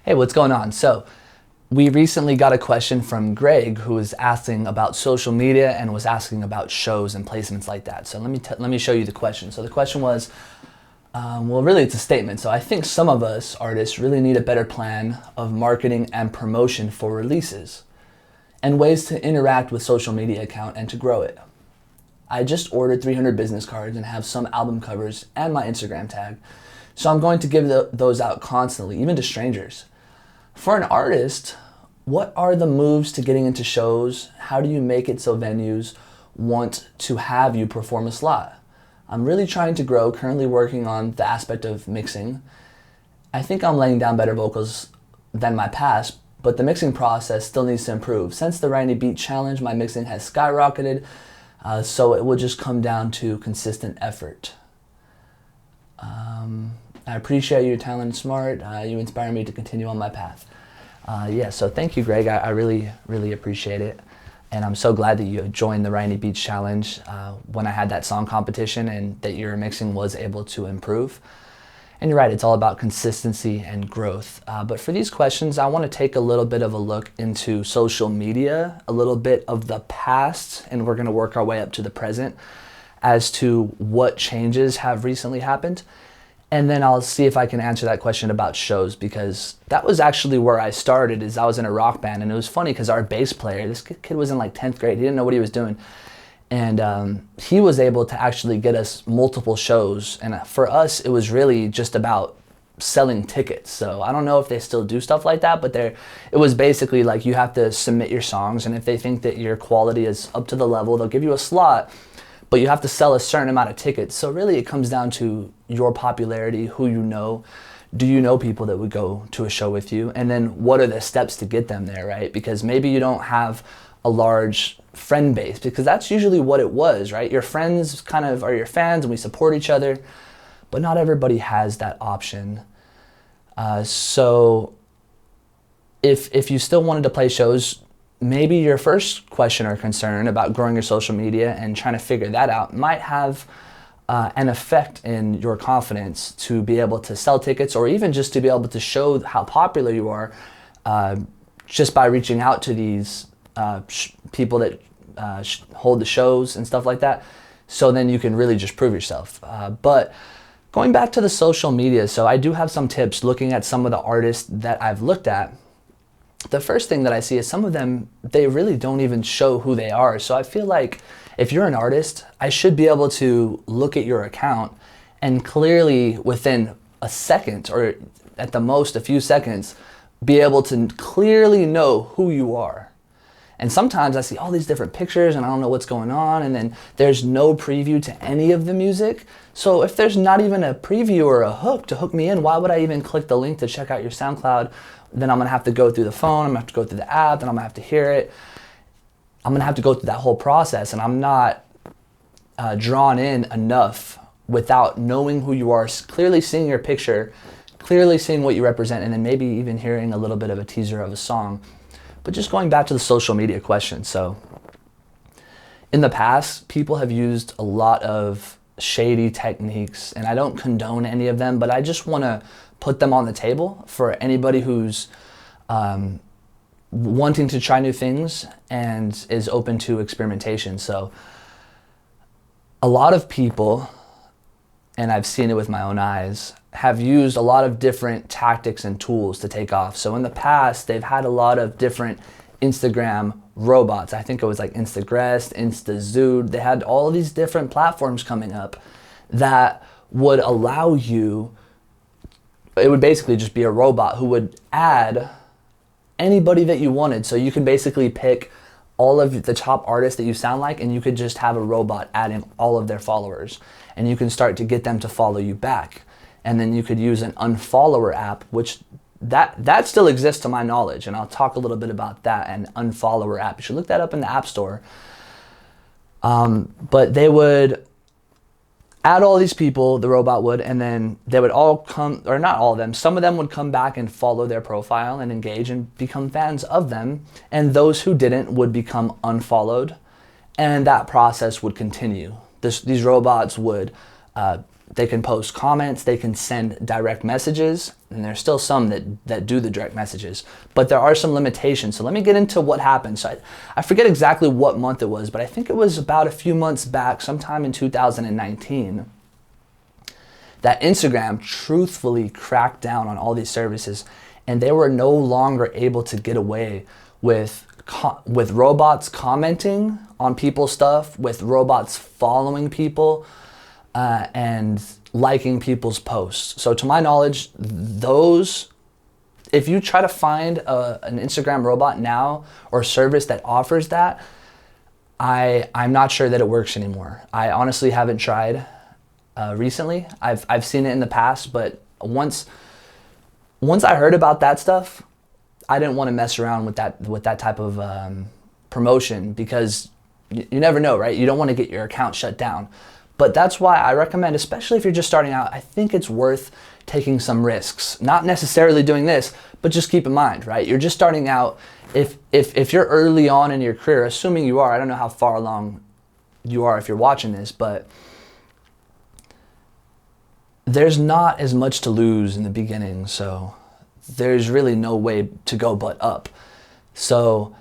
Hey, what's going on? So, we recently got a question from Greg who was asking about social media and was asking about shows and placements like that. So let me show you the question. So the question was, well, really it's a statement. So I think some of us artists really need a better plan of marketing and promotion for releases and ways to interact with social media account and to grow it. I just ordered 300 business cards and have some album covers and my Instagram tag. So I'm going to give those out constantly, even to strangers. For an artist, what are the moves to getting into shows? How do you make it so venues want to have you perform a slot? I'm really trying to grow, currently working on the aspect of mixing. I think I'm laying down better vocals than my past, but the mixing process still needs to improve. Since the Ryini Beat Challenge, my mixing has skyrocketed, so it will just come down to consistent effort. I appreciate your talent and smart. You inspire me to continue on my path. So thank you, Greg. I really, really appreciate it. And I'm so glad that you joined the Ryini Beach Challenge when I had that song competition and that your mixing was able to improve. And you're right, it's all about consistency and growth. But for these questions, I want to take a little bit of a look into social media, a little bit of the past, and we're going to work our way up to the present as to what changes have recently happened. And then I'll see if I can answer that question about shows, because that was actually where I started. Is I was in a rock band, and it was funny because our bass player, this kid was in like 10th grade, he didn't know what he was doing. And he was able to actually get us multiple shows. And for us, it was really just about selling tickets. So I don't know if they still do stuff like that, but it was basically like you have to submit your songs, and if they think that your quality is up to the level, they'll give you a slot. But you have to sell a certain amount of tickets. So really it comes down to your popularity, who you know. Do you know people that would go to a show with you? And then what are the steps to get them there, right? Because maybe you don't have a large friend base, because that's usually what it was, right? Your friends kind of are your fans and we support each other, but not everybody has that option. So if you still wanted to play shows, maybe your first question or concern about growing your social media and trying to figure that out might have an effect in your confidence to be able to sell tickets, or even just to be able to show how popular you are just by reaching out to these people that hold the shows and stuff like that. So then you can really just prove yourself. But going back to the social media, so I do have some tips looking at some of the artists that I've looked at. The first thing that I see is some of them, they really don't even show who they are. So I feel like if you're an artist, I should be able to look at your account and clearly within a second, or at the most a few seconds, be able to clearly know who you are. And sometimes I see all these different pictures and I don't know what's going on, and then there's no preview to any of the music. So if there's not even a preview or a hook to hook me in, why would I even click the link to check out your SoundCloud? Then I'm gonna have to go through the phone, I'm gonna have to go through the app, then I'm gonna have to hear it. I'm gonna have to go through that whole process, and I'm not drawn in enough without knowing who you are, clearly seeing your picture, clearly seeing what you represent, and then maybe even hearing a little bit of a teaser of a song. But just going back to the social media question. So in the past, people have used a lot of shady techniques, and I don't condone any of them, but I just wanna put them on the table for anybody who's wanting to try new things and is open to experimentation. So a lot of people, and I've seen it with my own eyes, have used a lot of different tactics and tools to take off. So in the past, they've had a lot of different Instagram robots. I think it was like Instagrest, InstaZood. They had all of these different platforms coming up that would allow you, it would basically just be a robot who would add anybody that you wanted. So you could basically pick all of the top artists that you sound like, and you could just have a robot adding all of their followers, and you can start to get them to follow you back. And then you could use an unfollower app, which that still exists to my knowledge, and I'll talk a little bit about that, an unfollower app. You should look that up in the App Store. But they would add all these people, the robot would, and then they would all come, or not all of them, some of them would come back and follow their profile and engage and become fans of them, and those who didn't would become unfollowed, and that process would continue. These robots would They can post comments, they can send direct messages, and there's still some that do the direct messages, but there are some limitations. So let me get into what happened. So I forget exactly what month it was, but I think it was about a few months back, sometime in 2019, that Instagram truthfully cracked down on all these services, and they were no longer able to get away with robots commenting on people's stuff, with robots following people, and liking people's posts. So to my knowledge, if you try to find an Instagram robot now or service that offers that, I'm not sure that it works anymore. I honestly haven't tried recently. I've seen it in the past, but once I heard about that stuff, I didn't want to mess around with that type of promotion, because you never know, right? You don't want to get your account shut down. But that's why I recommend, especially if you're just starting out, I think it's worth taking some risks. Not necessarily doing this, but just keep in mind, right? You're just starting out. If you're early on in your career, assuming you are, I don't know how far along you are if you're watching this, but there's not as much to lose in the beginning, so there's really no way to go but up. So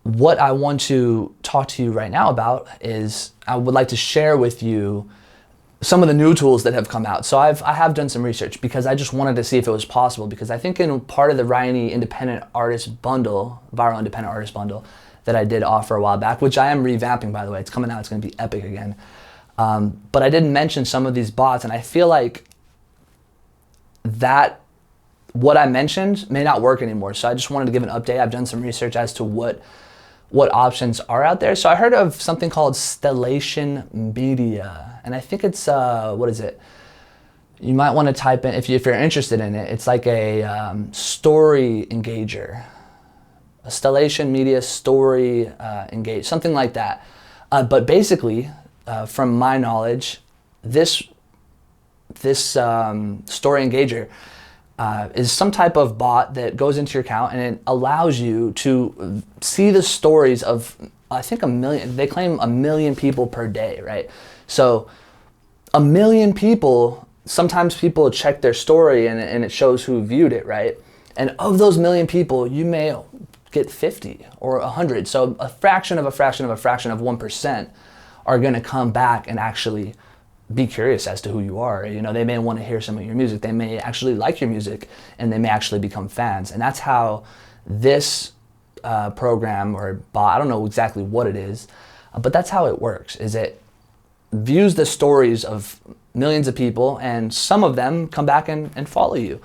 what I want to talk to you right now about is I would like to share with you some of the new tools that have come out. So I have done some research because I just wanted to see if it was possible, because I think in part of the Ryini Independent Artist Bundle, Viral Independent Artist Bundle, that I did offer a while back, which I am revamping, by the way. It's coming out, it's gonna be epic again. But I did mention some of these bots, and I feel like that what I mentioned may not work anymore. So I just wanted to give an update. I've done some research as to what options are out there. So I heard of something called Stellation Media, and I think it's what is it? You might want to type in, if you're interested in it, it's like a story engager, a Stellation Media story engage, something like that. But basically, from my knowledge, this story engager is some type of bot that goes into your account, and it allows you to see the stories of, I think, 1 million. They claim 1 million people per day, right? So 1 million people, sometimes people check their story and it shows who viewed it, right? And of those 1 million people, you may get 50 or 100. So a fraction of a fraction of a fraction of 1% are gonna come back and actually be curious as to who you are. You know, they may want to hear some of your music. They may actually like your music, and they may actually become fans. And that's how this program or bot, I don't know exactly what it is, but that's how it works. Is it views the stories of millions of people, and some of them come back and follow you.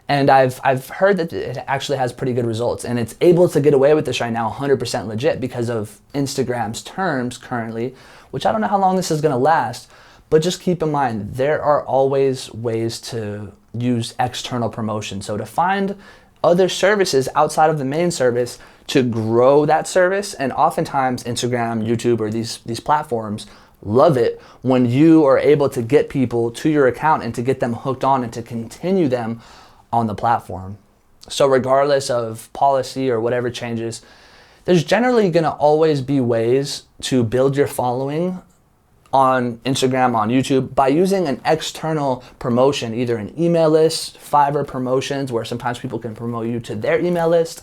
And I've heard that it actually has pretty good results, and it's able to get away with this right now 100% legit because of Instagram's terms currently, which I don't know how long this is going to last. But just keep in mind, there are always ways to use external promotion. So to find other services outside of the main service to grow that service, and oftentimes Instagram, YouTube, or these platforms love it when you are able to get people to your account and to get them hooked on and to continue them on the platform. So regardless of policy or whatever changes, there's generally gonna always be ways to build your following on Instagram, on YouTube, by using an external promotion, either an email list, Fiverr promotions, where sometimes people can promote you to their email list,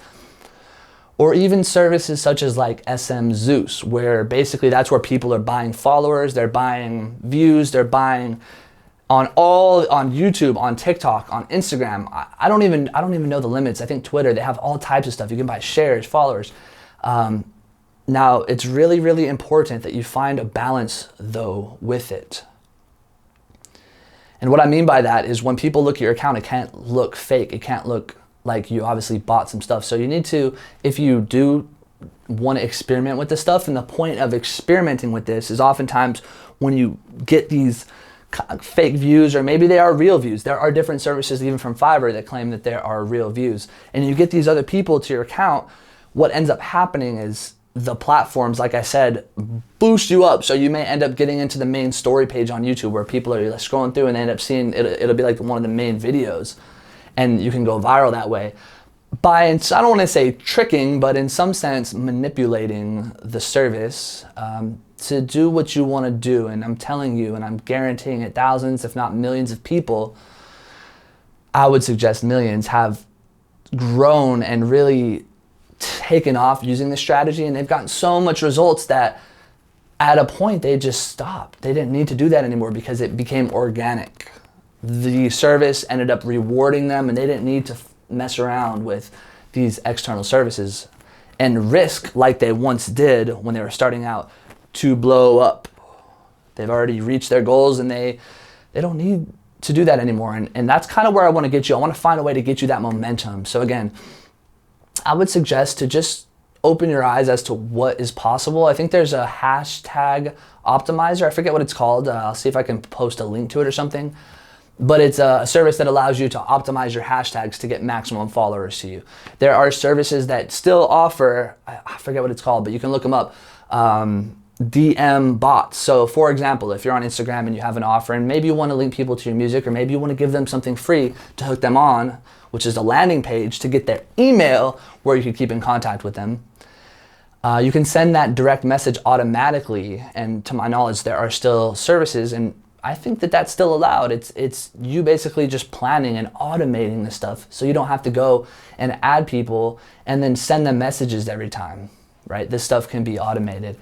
or even services such as like SM Zeus, where basically that's where people are buying followers, they're buying views, they're buying on YouTube, on TikTok, on Instagram. I don't even know the limits. I think Twitter, they have all types of stuff. You can buy shares, followers. Now, it's really, really important that you find a balance, though, with it. And what I mean by that is when people look at your account, it can't look fake. It can't look like you obviously bought some stuff. So you need to, if you do want to experiment with this stuff, and the point of experimenting with this is oftentimes when you get these fake views, or maybe they are real views. There are different services, even from Fiverr, that claim that there are real views. And you get these other people to your account, what ends up happening is the platforms, like I said, boost you up. So you may end up getting into the main story page on YouTube where people are scrolling through and they end up seeing, it'll be like one of the main videos, and you can go viral that way. by, I don't want to say tricking, but in some sense manipulating the service to do what you want to do. And I'm telling you, and I'm guaranteeing it, thousands, if not millions of people, I would suggest millions, have grown and really taken off using this strategy. And they've gotten so much results that at a point they just stopped. They didn't need to do that anymore because it became organic. The service ended up rewarding them and they didn't need to mess around with these external services and risk like they once did when they were starting out to blow up. They've already reached their goals and they don't need to do that anymore. And that's kind of where I want to get you. I want to find a way to get you that momentum. So again, I would suggest to just open your eyes as to what is possible. I think there's a hashtag optimizer. I forget what it's called. I'll see if I can post a link to it or something. But it's a service that allows you to optimize your hashtags to get maximum followers to you. There are services that still offer, I forget what it's called, but you can look them up, DM bots. So for example, if you're on Instagram and you have an offer and maybe you want to link people to your music, or maybe you want to give them something free to hook them on, which is a landing page to get their email where you can keep in contact with them. You can send that direct message automatically, and to my knowledge, there are still services, and I think that that's still allowed. It's you basically just planning and automating this stuff so you don't have to go and add people and then send them messages every time, right? This stuff can be automated.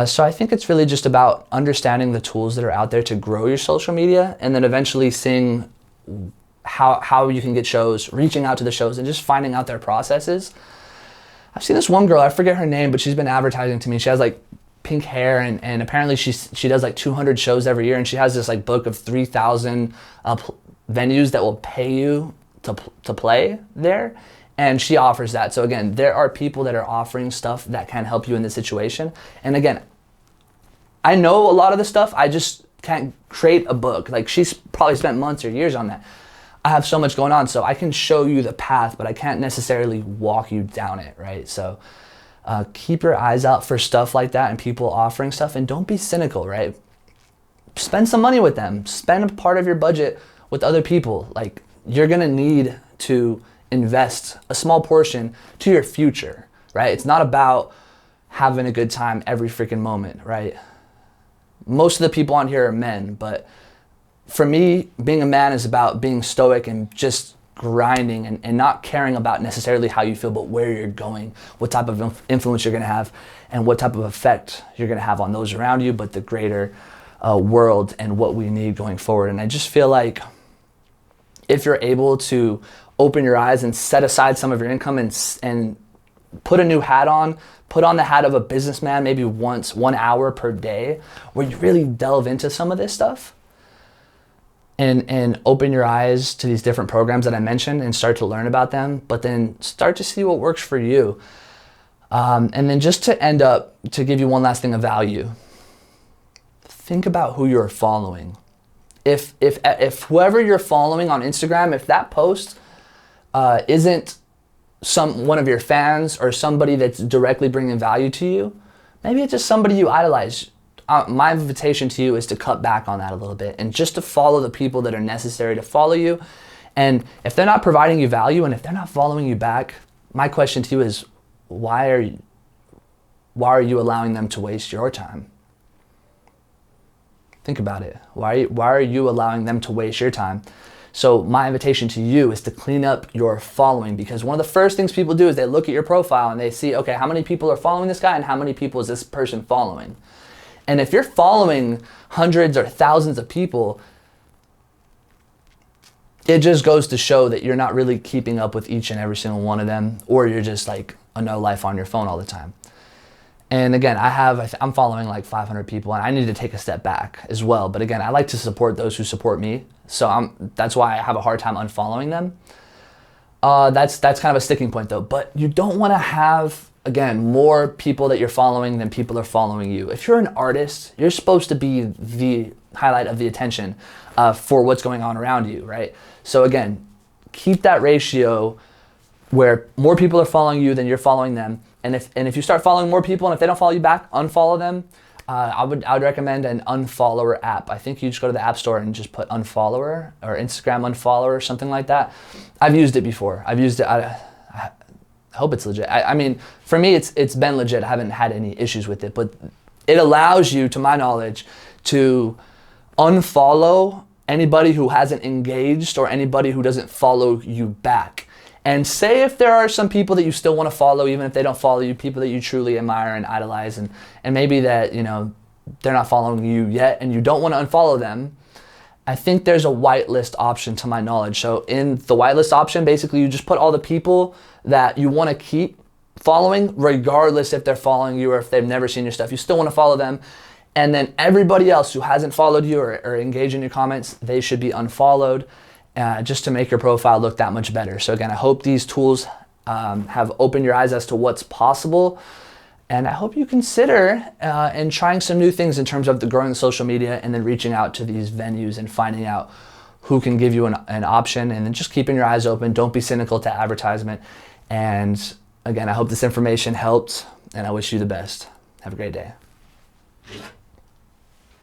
So I think it's really just about understanding the tools that are out there to grow your social media, and then eventually seeing how you can get shows, reaching out to the shows and just finding out their processes. I've seen this one girl, I forget her name, but she's been advertising to me. She has like pink hair and apparently she does like 200 shows every year, and she has this like book of 3,000 venues that will pay you to play there, and she offers that. So again, there are people that are offering stuff that can help you in this situation. And again, I know a lot of the stuff, I just can't create a book. Like, she's probably spent months or years on that. I have so much going on, so I can show you the path, but I can't necessarily walk you down it, right? So keep your eyes out for stuff like that and people offering stuff, and don't be cynical, right? Spend some money with them. Spend a part of your budget with other people. Like, you're gonna need to invest a small portion to your future, right? It's not about having a good time every freaking moment, right? Most of the people on here are men, but for me, being a man is about being stoic and just grinding and not caring about necessarily how you feel, but where you're going, what type of influence you're gonna have, and what type of effect you're gonna have on those around you, but the greater world and what we need going forward. And I just feel like if you're able to open your eyes and set aside some of your income and put a new hat on, put on the hat of a businessman, maybe once, 1 hour per day, where you really delve into some of this stuff, and open your eyes to these different programs that I mentioned and start to learn about them, but then start to see what works for you. And then just to end up, to give you one last thing of value, think about who you're following. If whoever you're following on Instagram, if that post isn't one of your fans or somebody that's directly bringing value to you, maybe it's just somebody you idolize. My invitation to you is to cut back on that a little bit and just to follow the people that are necessary to follow you. And if they're not providing you value and if they're not following you back, my question to you is, why are you allowing them to waste your time? Think about it. Why are you allowing them to waste your time? So my invitation to you is to clean up your following, because one of the first things people do is they look at your profile and they see, okay, how many people are following this guy and how many people is this person following? And if you're following hundreds or thousands of people, it just goes to show that you're not really keeping up with each and every single one of them, or you're just like a no life on your phone all the time. And again, I'm following like 500 people, and I need to take a step back as well. But again, I like to support those who support me. So that's why I have a hard time unfollowing them. That's kind of a sticking point though. But you don't want to have, again, more people that you're following than people are following you. If you're an artist, you're supposed to be the highlight of the attention for what's going on around you, right? So again, keep that ratio where more people are following you than you're following them. And if you start following more people and if they don't follow you back, unfollow them. I would recommend an unfollower app. I think you just go to the app store and just put unfollower or Instagram unfollower or something like that. I've used it before. I've used it. I hope it's legit. I mean, for me, it's been legit. I haven't had any issues with it, but it allows you, to my knowledge, to unfollow anybody who hasn't engaged or anybody who doesn't follow you back. And say if there are some people that you still want to follow, even if they don't follow you, people that you truly admire and idolize, and maybe that, you know, they're not following you yet and you don't want to unfollow them, I think there's a whitelist option, to my knowledge. So in the whitelist option, basically you just put all the people that you want to keep following, regardless if they're following you or if they've never seen your stuff. You still want to follow them. And then everybody else who hasn't followed you or engaged in your comments, they should be unfollowed, just to make your profile look that much better. So again, I hope these tools have opened your eyes as to what's possible. And I hope you consider and trying some new things in terms of the growing social media, and then reaching out to these venues and finding out who can give you an option, and then just keeping your eyes open. Don't be cynical to advertisement. And again, I hope this information helped, and I wish you the best. Have a great day.